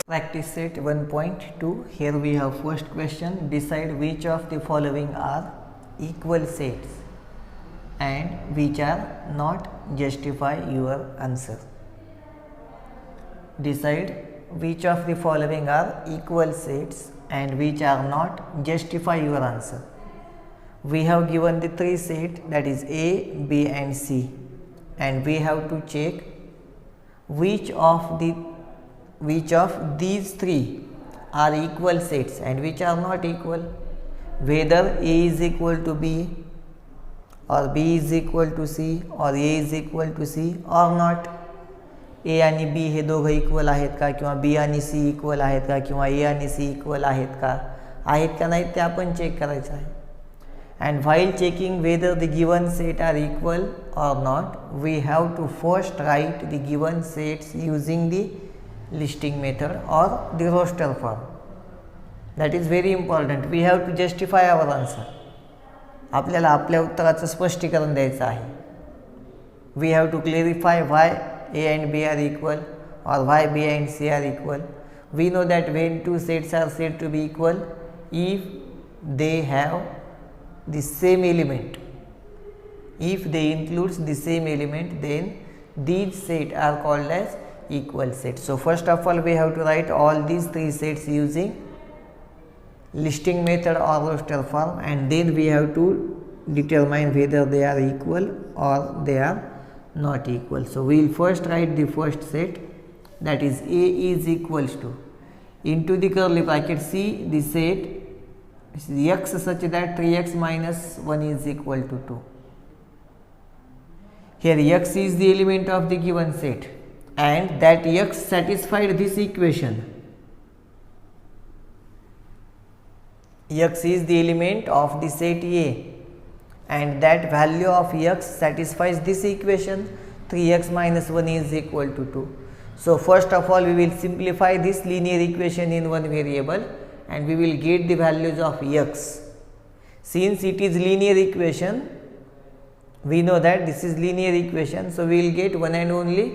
Practice set 1.2. Here we have first question. Decide which of the following are equal sets and which are not. Justify your answer. Decide which of the following are equal sets and which are not. Justify your answer. We have given the three sets, that is A, B and C, and we have to check which of these three are equal sets and which are not equal, whether A is equal to B or B is equal to C or A is equal to C or not. A आणि B हे दोघं equal आहेत का, किंवा B आणि C equal आहेत का, किंवा A आणि C इक्वल आहेत का नाही ते आपण चेक करायचं आहे. And while checking whether the given set are equal or not, we have to first write the given sets using the listing method or the roster form. That is very important. We have to justify our answer. आपल्याला आपल्या उत्तराचं स्पष्टीकरण द्यायचं आहे. We have to clarify why A and B are equal or why B and C are equal. We know that when two sets are said to be equal, if they have the same element, if they includes the same element, then these sets are called as equal sets. So first of all, we have to write all these three sets using listing method or roster form, and then we have to determine whether they are equal or they are not equal. So we will first write the first set, that is A is equals to, into the curly bracket C, the set x such that 3x minus 1 is equal to 2. Here x is the element of the given set and that x satisfied this equation. X is the element of the set A and that value of x satisfies this equation, 3x minus 1 is equal to 2. So first of all, we will simplify this linear equation in one variable and we will get the values of x. Since it is linear equation, we know that this is linear equation, so we will get one and only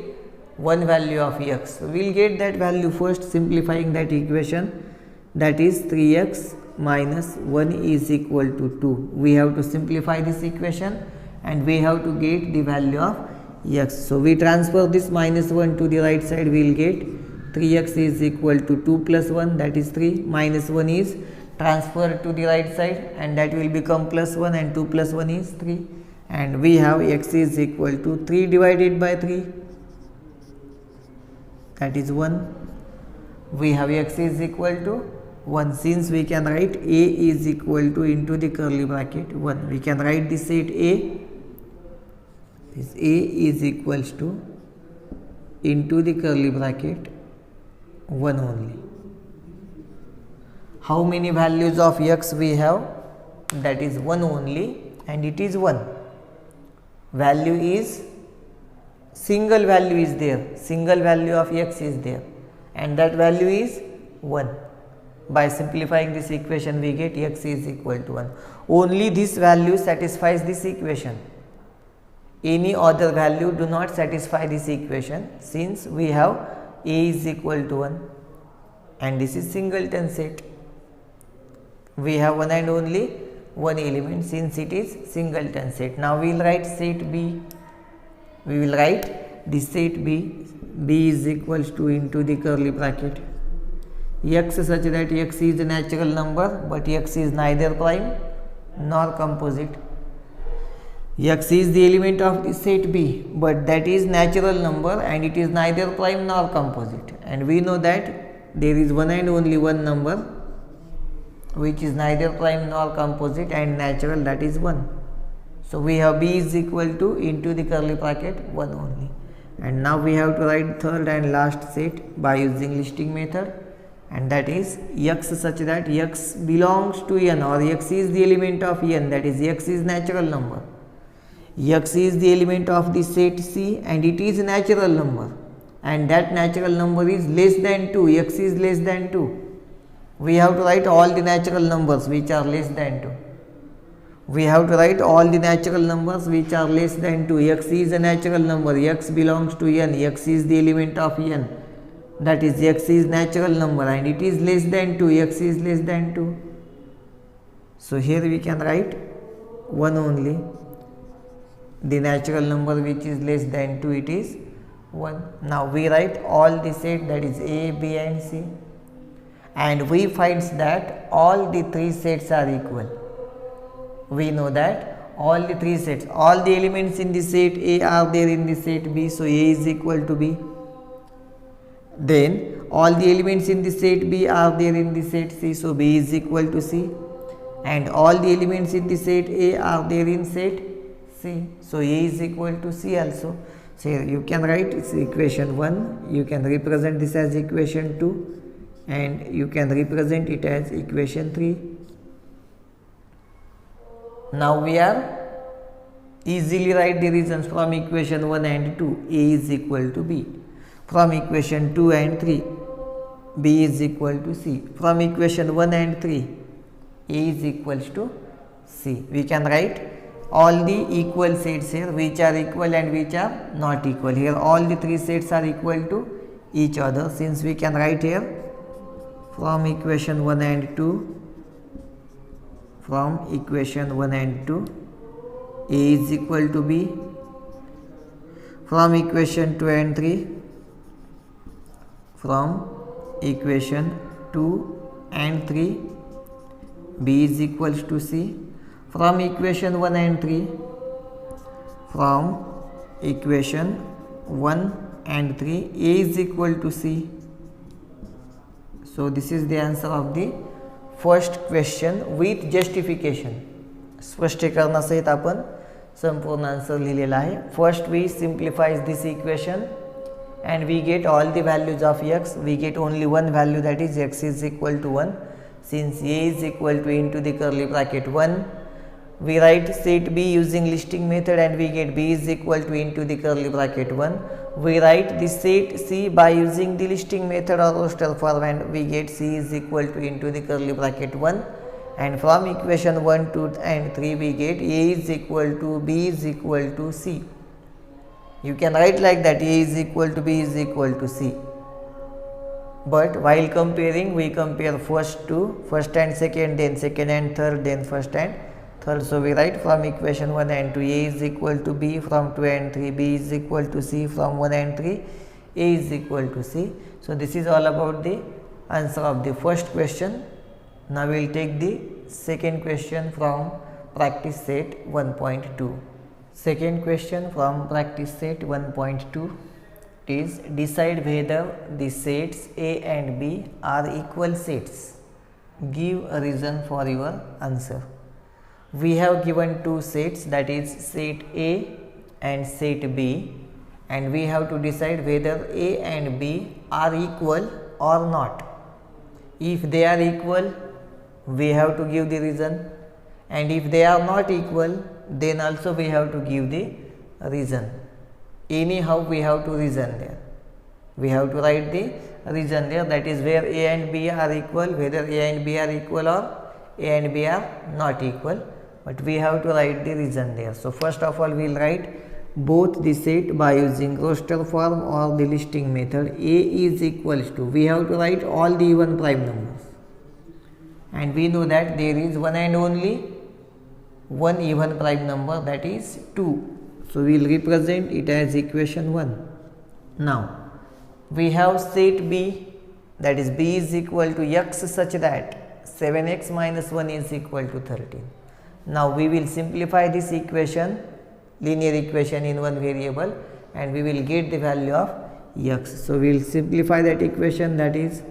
one value of x. So we will get that value first, simplifying that equation, that is 3x minus 1 is equal to 2. We have to simplify this equation and we have to get the value of x. So we transfer this minus 1 to the right side, we will get 3x is equal to 2 plus 1, that is 3, minus 1 is transferred to the right side and that will become plus 1, and 2 plus 1 is 3, and we have x is equal to 3 divided by 3, that is 1. We have x is equal to 1. Since we can write A is equal to, into the curly bracket, 1, we can write the set A, this A is equals to, into the curly bracket, 1 only. How many values of x we have? That is 1 only, and it is 1. Value is, single value is there, single value of x is there, and that value is 1. By simplifying this equation, we get x is equal to 1. Only this value satisfies this equation. Any other value do not satisfy this equation, since we have A is equal to 1 and this is singleton set. We have one and only one element, since it is singleton set. Now we will write set B. We will write the set B. B is equals to, into the curly bracket, x such that x is a natural number but x is neither prime nor composite. X is the element of the set B, but that is natural number and it is neither prime nor composite, and we know that there is one and only one number which is neither prime nor composite and natural, that is 1. So we have B is equal to, into the curly bracket, 1 only. And now we have to write third and last set by using listing method, and that is x such that x belongs to n, or x is the element of n, that is x is natural number. X is the element of the set C and it is a natural number, and that natural number is less than 2, x is less than 2. We have to write all the natural numbers which are less than 2. We have to write all the natural numbers which are less than 2. X is a natural number, x belongs to n, x is the element of n, that is x is natural number and it is less than 2, x is less than 2. So here we can write 1 only. The natural number which is less than 2, it is 1. Now we write all the set, that is A, B and C, and we find that all the 3 sets are equal. We know that all the 3 sets, all the elements in the set A are there in the set B, so A is equal to B. Then all the elements in the set B are there in the set C, so B is equal to C, and all the elements in the set A are there in set C, so A is equal to C also. So here you can write it's equation 1, you can represent this as equation 2 and you can represent it as equation 3. Now we are easily write the reasons from equation 1 and 2. A is equal to B. From equation 2 and 3, B is equal to C. From equation 1 and 3, A is equals to C. We can write all the equal sets here, which are equal and which are not equal. Here all the 3 sets are equal to each other, since we can write here from equation 1 and 2, from equation 1 and 2, A is equal to B. From equation 2 and 3, from equation 2 and 3, B is equals to C. From equation 1 and 3, from equation 1 and 3, A is equal to C. So this is the answer of the first question with justification. स्पष्टीकरणासहित आपण संपूर्ण answer लिहिलेला आहे. First we simplifies this equation and we get all the values of x. We get only one value, that is x is equal to 1. Since A is equal to into the curly bracket 1, we write set B using listing method and we get B is equal to into the curly bracket 1. We write the set C by using the listing method or roster form and we get C is equal to into the curly bracket 1. And from equation 1, 2 and 3 we get A is equal to B is equal to C. You can write like that, A is equal to B is equal to C. But while comparing, we compare first and second, then second and third, then first and third. So we write from equation 1 and 2, A is equal to B, from 2 and 3, B is equal to C, from 1 and 3, A is equal to C. So this is all about the answer of the first question. Now we will take the second question from practice set 1.2. Second question from practice set 1.2 is decide whether the sets A and B are equal sets. Give a reason for your answer. We have given two sets, that is set A and set B, and we have to decide whether A and B are equal or not. If they are equal, we have to give the reason, and if they are not equal, then also we have to give the reason. Anyhow we have to reason there. We have to write the reason there, that is where A and B are equal, whether A and B are equal or A and B are not equal, but we have to write the reason there. So first of all we will write both the set by using roster form or the listing method. A is equals to, we have to write all the even prime numbers, and we know that there is one and only one even prime number, that is 2. So we will represent it as equation 1. Now we have set B, that is B is equal to x such that 7x minus 1 is equal to 13. Now we will simplify this equation, linear equation, in one variable, and we will get the value of x. So we will simplify that equation, that is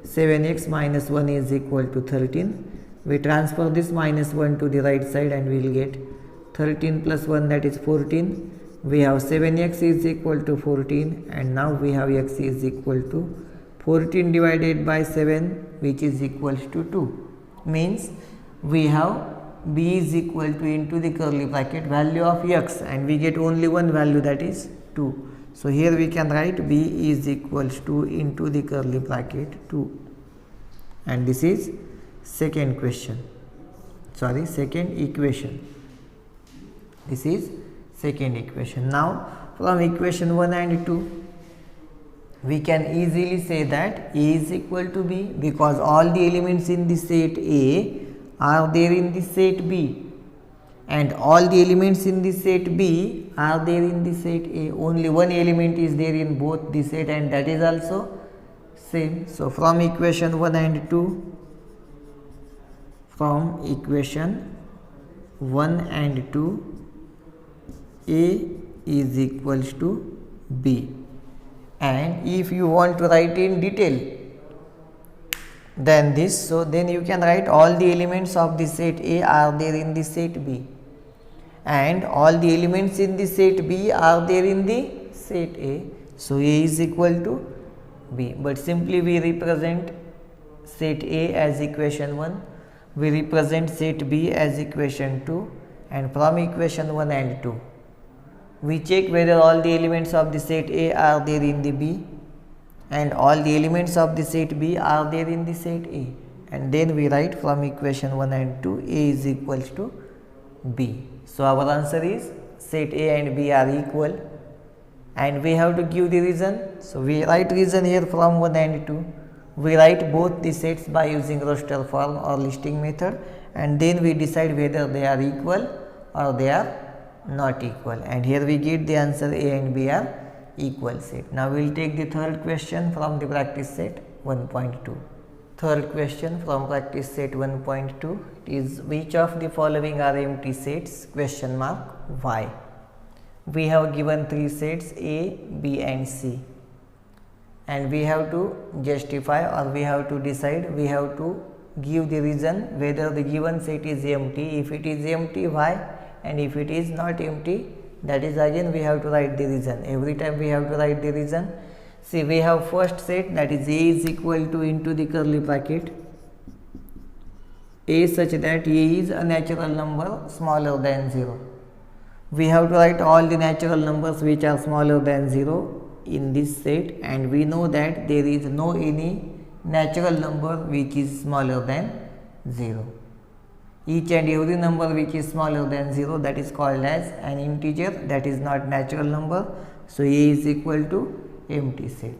7x minus 1 is equal to 13. We transfer this minus 1 to the right side and we will get 13 plus 1, that is 14. We have 7x is equal to 14, and now we have x is equal to 14 divided by 7, which is equals to 2. Means we have B is equal to into the curly bracket value of x, and we get only one value, that is 2. So here we can write B is equals to into the curly bracket 2, and this is second equation. This is second equation. Now from equation 1 and 2 we can easily say that A is equal to B, because all the elements in the set A are there in the set B, and all the elements in the set B are there in the set A. Only one element is there in both the set, and that is also same. So from equation 1 and 2, from equation 1 and 2, A is equals to B. And if you want to write in detail than this, so then you can write all the elements of the set A are there in the set B, and all the elements in the set B are there in the set A. So A is equal to B, but simply we represent set A as equation 1, we represent set B as equation 2, and from equation 1 and 2 we check whether all the elements of the set A are there in the B, and all the elements of the set B are there in the set A, and then we write from equation 1 and 2 A is equals to B. So our answer is set A and B are equal, and we have to give the reason. So we write reason here from 1 and 2. We write both the sets by using roster form or listing method, and then we decide whether they are equal or they are not equal, and here we get the answer A and B are equal set. Now we will take the third question from the practice set 1.2. Third question from practice set 1.2 is, which of the following are empty sets? Question mark why? We have given three sets A, B and C, and we have to justify, or we have to decide, we have to give the reason whether the given set is empty. If it is empty, why? And if it is not empty, that is again we have to write the reason. Every time we have to write the reason. See, we have first set, that is A is equal to into the curly bracket A such that A is a natural number smaller than 0. We have to write all the natural numbers which are smaller than 0 in this set, and we know that there is no any natural number which is smaller than 0. Each and every number which is smaller than 0, that is called as an integer, that is not natural number. So A is equal to empty set.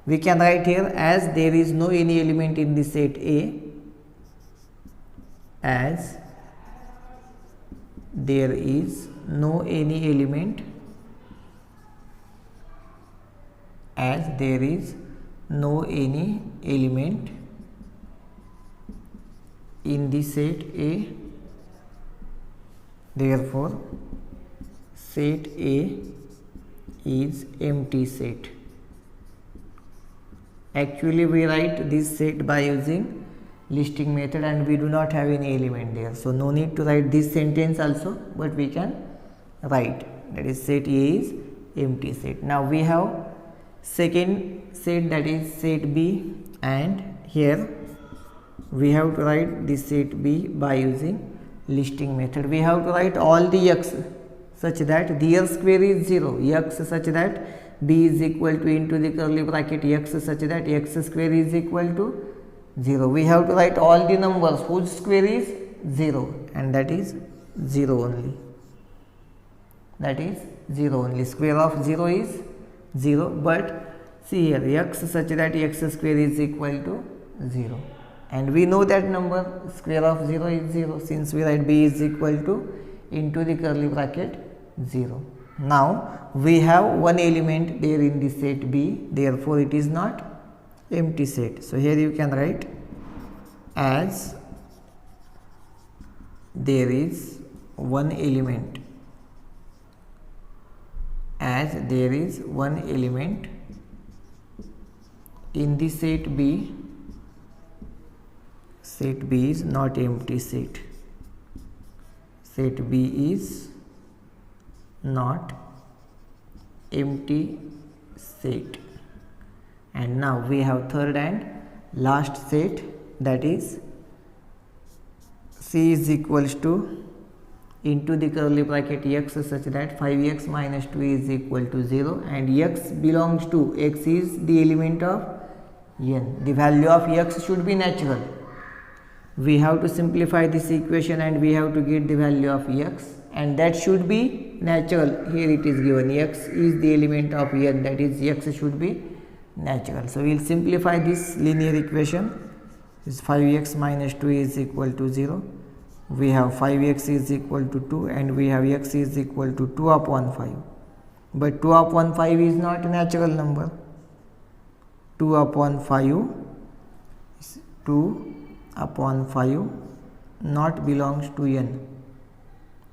We can write here as there is no any element in the set A, as there is no any element, as there is no any element in the set A, therefore set A is empty set. Actually we write this set by using listing method, and we do not have any element there, so no need to write this sentence also, but we can write, that is set A is empty set. Now we have second set, that is set B, and here we have to write this set B by using listing method. We have to write all the x such that the x square is 0, x such that B is equal to into the curly bracket x such that x square is equal to 0. We have to write all the numbers whose square is 0, and that is 0 only. That is 0 only. Square of 0 is 0, but see here x such that x square is equal to 0, and we know that number square of 0 is 0, since we write B is equal to into the curly bracket 0. Now we have one element there in the set B, therefore it is not empty set. So here you can write as there is one element, as there is one element in the set B, set B is not empty set, set B is not empty set. And now we have third and last set, that is C is equals to into the curly bracket x such that 5x minus 2 is equal to 0, and x belongs to, x is the element of n. The value of x should be natural. We have to simplify this equation and we have to get the value of x, and that should be natural. Here it is given x is the element of n, that is x should be natural. So we will simplify this linear equation. Is 5x minus 2 is equal to 0. We have 5x is equal to 2 and we have x is equal to 2 upon 5. But 2 upon 5 is not a natural number. 2 upon 5 is 2 upon 5 not belongs to n.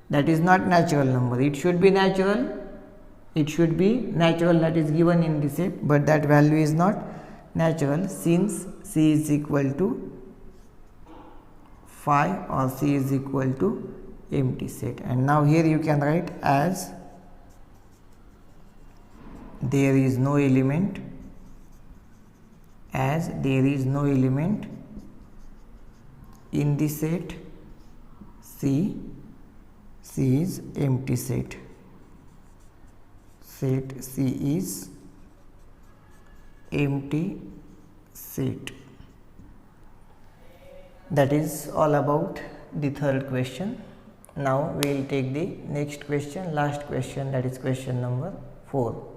That is not natural number. It should be natural. It should be natural, that is given in the shape, but that value is not natural since c is equal to 5 or c is equal to empty set. And now here you can write as there is no element, as there is no element in the set C is empty set. Set C is empty set. That is all about the third question. Now we will take the next question, last question, that is question number 4.